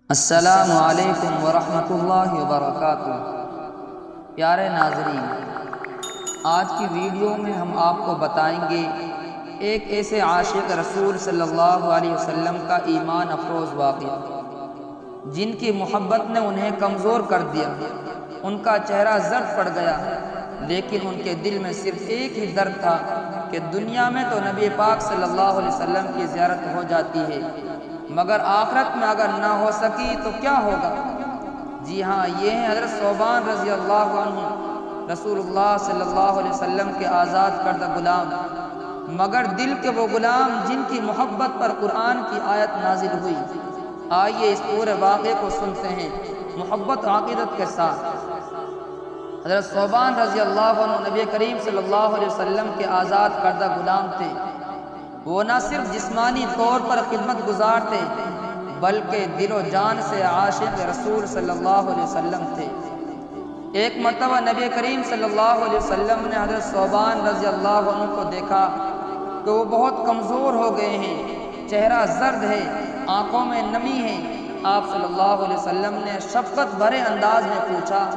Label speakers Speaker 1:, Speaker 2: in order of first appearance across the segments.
Speaker 1: السلام علیکم ورحمۃ اللہ وبرکاتہ۔ پیارے ناظرین، آج کی ویڈیو میں ہم آپ کو بتائیں گے ایک ایسے عاشق رسول صلی اللہ علیہ وسلم کا ایمان افروز واقعہ جن کی محبت نے انہیں کمزور کر دیا۔ ان کا چہرہ زرد پڑ گیا، لیکن ان کے دل میں صرف ایک ہی درد تھا کہ دنیا میں تو نبی پاک صلی اللہ علیہ وسلم کی زیارت ہو جاتی ہے، مگر آخرت میں اگر نہ ہو سکی تو کیا ہوگا؟ جی ہاں، یہ ہیں حضرت ثوبان رضی اللہ عنہ، رسول اللہ صلی اللہ علیہ وسلم کے آزاد کردہ غلام، مگر دل کے وہ غلام جن کی محبت پر قرآن کی آیت نازل ہوئی۔ آئیے اس پورے واقعے کو سنتے ہیں محبت و عقیدت کے ساتھ۔ حضرت ثوبان رضی اللہ عنہ نبی کریم صلی اللہ علیہ وسلم کے آزاد کردہ غلام تھے۔ وہ نہ صرف جسمانی طور پر خدمت گزار تھے، بلکہ دل و جان سے عاشق رسول صلی اللہ علیہ وسلم تھے۔ ایک مرتبہ نبی کریم صلی اللہ علیہ وسلم نے حضرت ثوبان رضی اللہ عنہ کو دیکھا کہ وہ بہت کمزور ہو گئے ہیں، چہرہ زرد ہے، آنکھوں میں نمی ہے۔ آپ صلی اللہ علیہ وسلم نے شفقت بھرے انداز میں پوچھا،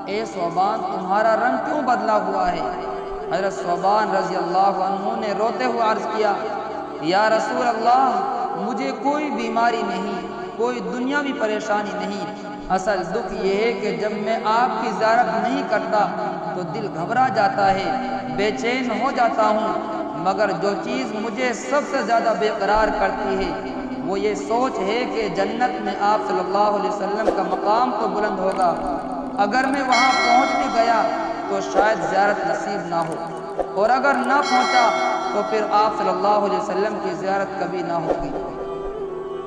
Speaker 1: اے ثوبان، تمہارا رنگ کیوں بدلا ہوا ہے؟ حضرت ثوبان رضی اللہ عنہ نے روتے ہوئے عرض کیا، یا رسول اللہ، مجھے کوئی بیماری نہیں، کوئی دنیاوی پریشانی نہیں، اصل دکھ یہ ہے کہ جب میں آپ کی زیارت نہیں کرتا تو دل گھبرا جاتا ہے، بے چین ہو جاتا ہوں، مگر جو چیز مجھے سب سے زیادہ بے قرار کرتی ہے وہ یہ سوچ ہے کہ جنت میں آپ صلی اللہ علیہ وسلم کا مقام تو بلند ہوگا، اگر میں وہاں پہنچ بھی گیا تو شاید زیارت نصیب نہ ہو، اور اگر نہ پہنچا تو پھر آپ صلی اللہ علیہ وسلم کی زیارت کبھی نہ ہوگی۔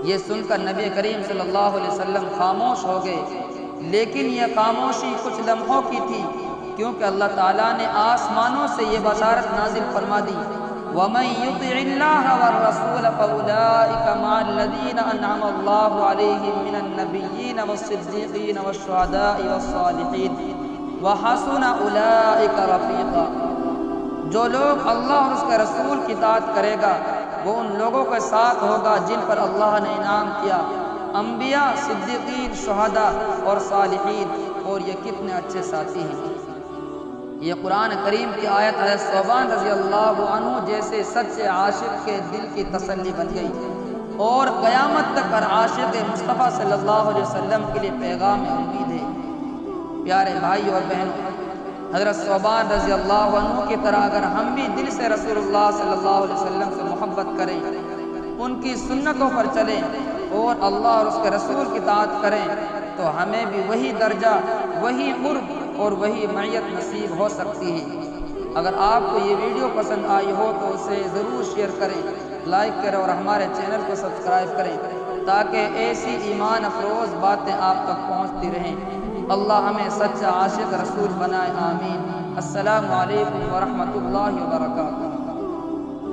Speaker 1: یہ سن کر نبی کریم صلی اللہ علیہ وسلم خاموش ہو گئے، لیکن یہ خاموشی کچھ لمحوں کی تھی، کیونکہ اللہ تعالیٰ نے آسمانوں سے یہ بشارت نازل فرما دی، وَمَن يُطِعِ اللَّهَ وَالرَّسُولَ فَأُولَٰئِكَ مَعَ الَّذِينَ أَنْعَمَ اللَّهُ عَلَيْهِم مِّنَ النَّبِيِّينَ وَالصِّدِّيقِينَ وَالشُّهَدَاءِ وَالصَّالِحِينَ وَحَسُنَ أُولَٰئِكَ رَفِيقًا۔ جو لوگ اللہ اور اس کے رسول کی اطاعت کرے گا وہ ان لوگوں کے ساتھ ہوگا جن پر اللہ نے انعام کیا، انبیاء، صدیقین، شہداء اور صالحین، اور یہ کتنے اچھے ساتھی ہیں۔ یہ قرآن کریم کی آیت حضرت ثوبان رضی اللہ عنہ جیسے سچے عاشق کے دل کی تسلی بن گئی، اور قیامت تک ہر عاشق مصطفیٰ صلی اللہ علیہ وسلم کے لیے پیغام امید ہے۔ پیارے بھائی اور بہنوں، حضرت ثوبان رضی اللہ عنہ کی طرح اگر ہم بھی دل سے رسول اللہ صلی اللہ علیہ وسلم سے محبت کریں، ان کی سنتوں پر چلیں اور اللہ اور اس کے رسول کی اطاعت کریں تو ہمیں بھی وہی درجہ، وہی قرب اور وہی معیت نصیب ہو سکتی ہے۔ اگر آپ کو یہ ویڈیو پسند آئی ہو تو اسے ضرور شیئر کریں، لائک کریں اور ہمارے چینل کو سبسکرائب کریں تاکہ ایسی ایمان افروز باتیں آپ تک پہنچتی رہیں۔ اللہ ہمیں سچا عاشق رسول بنائے، آمین۔ السلام علیکم ورحمۃ اللہ وبرکاتہ۔